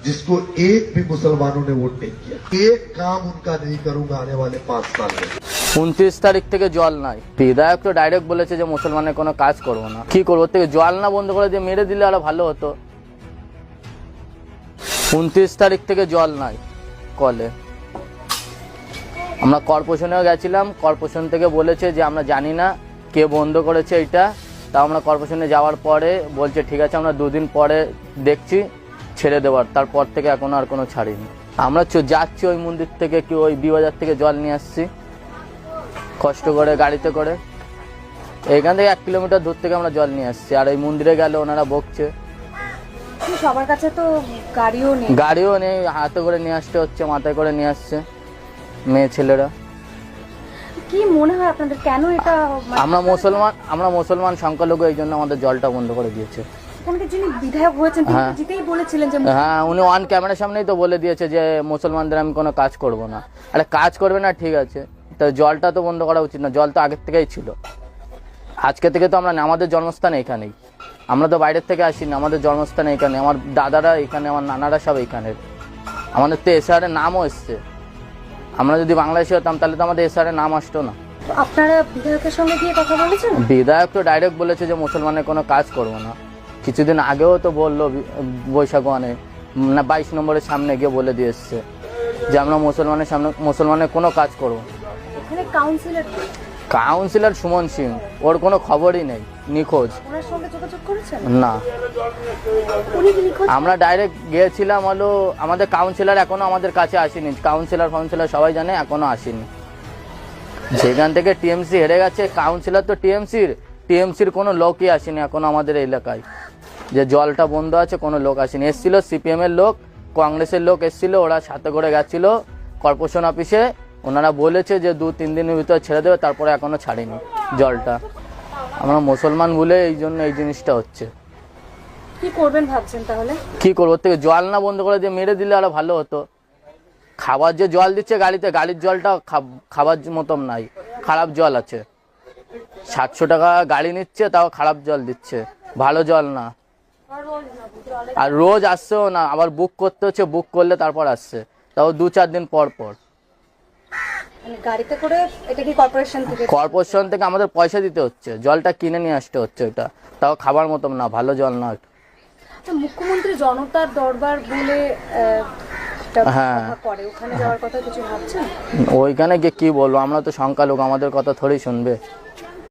जिसको एक भी मुसलमानों ने वोट नहीं किया। एक काम उनका नहीं करूंगा आने वाले 5 साल में। 29 তারিখ থেকে জল নাই। বিধায়ক তো ডাইরেক্ট বলেছে যে মুসলমানের কোনো কাজ করবো না। কি করবো, থেকে জল না বন্ধ করে দিয়ে মেরে দিলে আরো ভালো হতো। 29 তারিখ থেকে জল নাই কলে। আমরা কর্পোরেশনেও গেছিলাম, কর্পোরেশন থেকে বলেছে যে আমরা জানি না কে বন্ধ করেছে এটা। তা আমরা কর্পোরেশনে যাওয়ার পরে বলছে ঠিক আছে আমরা 2 দিন পরে দেখছি ছেড়ে দেওয়ার। তারপর থেকে এখনো আর কোনো ছাড়িনি। আমরা যাচ্ছি ওই মন্দির থেকে, কি ওই বিবাজার থেকে জল নিয়ে আসছি কষ্ট করে গাড়িতে করে। এইখান থেকে 1 কিলোমিটার দূর থেকে আমরা জল নিয়ে আসছি। আর এই মন্দিরে গেলে ওনারা বকছে। সবার কাছে তো গাড়িও নেই, হাতে করে নিয়ে আসতে হচ্ছে, মাথায় করে নিয়ে আসছে মেয়ে ছেলেরা। কি মনে হয় আপনাদের কেন এটা? আমরা মুসলমান সংখ্যালঘু, এই জন্য আমাদের জলটা বন্ধ করে দিয়েছে। যিনি বিধায়ক হয়েছেন তিনি জিতেই বলেছিলেন যে হ্যাঁ, উনি অন ক্যামেরার সামনেই তো বলে দিয়েছে যে মুসলমানদের আমি কোনো কাজ করব না। আরে কাজ করবে না ঠিক আছে, তো জলটা তো বন্ধ করা উচিত না। জল তো আগের থেকেই ছিল। আজকে থেকে তো আমরা আমাদের জন্মস্থান এখানেই, আমরা তো বাইরের থেকে আসিনি। আমাদের জন্মস্থান এখানে, আমার দাদারা এখানে, আমার নানারা সব এইখানের। আমাদের তো এসআরের নামও এসছে। আমরা যদি বাংলাদেশি হতাম তাহলে তো আমাদের এসআরের নাম আসতো না। আপনারা বিধায়কের সঙ্গে গিয়ে কথা বলেছেন? বিধায়ক তো ডাইরেক্ট বলেছে যে মুসলমানের কোনো কাজ করবো না। কিছুদিন আগেও তো বললো বৈশাখ ওয়ানে না 22 নম্বরের সামনে গিয়ে বলে দিয়ে এসছে যে আমরা মুসলমানের কোনো কাজ করবো। এখানে কাউন্সিলর সুমন সিং, ওর কোনো খবরই নেই, নিখোঁজ। ওনার সঙ্গে যোগাযোগ করেছেন? না, আমরা ডাইরেক্ট গিয়েছিলাম। হলো আমাদের কাউন্সিলর এখনো আমাদের কাছে আসেনি। কাউন্সিলর সবাই জানে এখনো আসেনি। যেখান থেকে টিএমসি হেরে গেছে, কাউন্সিলর তো টিএমসির কোনো লোকই আসেনি এখনো আমাদের এলাকায়। যে জলটা বন্ধ আছে কোনো লোক আসেনি। এসছিল সিপিএম এর লোক, কংগ্রেসের লোক এসছিল, ওরা সাথে করে গেছিল কর্পোরেশন অফিসে। ওনারা বলেছে যে 2-3 দিনের ভিতরে ছেড়ে দেবে, তারপরে এখনো ছাড়েনি জলটা। আমরা মুসলমান বলে এই জন্য এই জিনিসটা হচ্ছে। কি করবেন ভাবছেন তাহলে? কি করবো, থেকে জল না বন্ধ করে দিয়ে মেরে দিলে আরো ভালো হতো। খাবার যে জল দিচ্ছে গাড়িতে, গাড়ির জলটা খাবার মতন নাই, খারাপ জল আছে। 700 টাকা গাড়ি নিচ্ছে, তাও খারাপ জল দিচ্ছে, ভালো জল না। আর রোজ আসছেও না, আবার বুক করতে হচ্ছে, বুক করলে তারপর আসছে, তাও 2-4 দিন পর পর। গাড়িতে করে? এটা কি কর্পোরেশন থেকে? আমাদের পয়সা দিতে হচ্ছে, জলটা কিনে নিয়ে আসতে হচ্ছে। ওটা তাও খাবার মতন না, ভালো জল না। মুখ্যমন্ত্রী জনতার দরবার বলে হ্যাঁ করে, ওখানে যাওয়ার কথা কিছু ভাবছেন? ওইখানে গিয়ে কি বলবো, আমরা তো সংখ্যালঘু, আমাদের কথা থোড়ি শুনবে।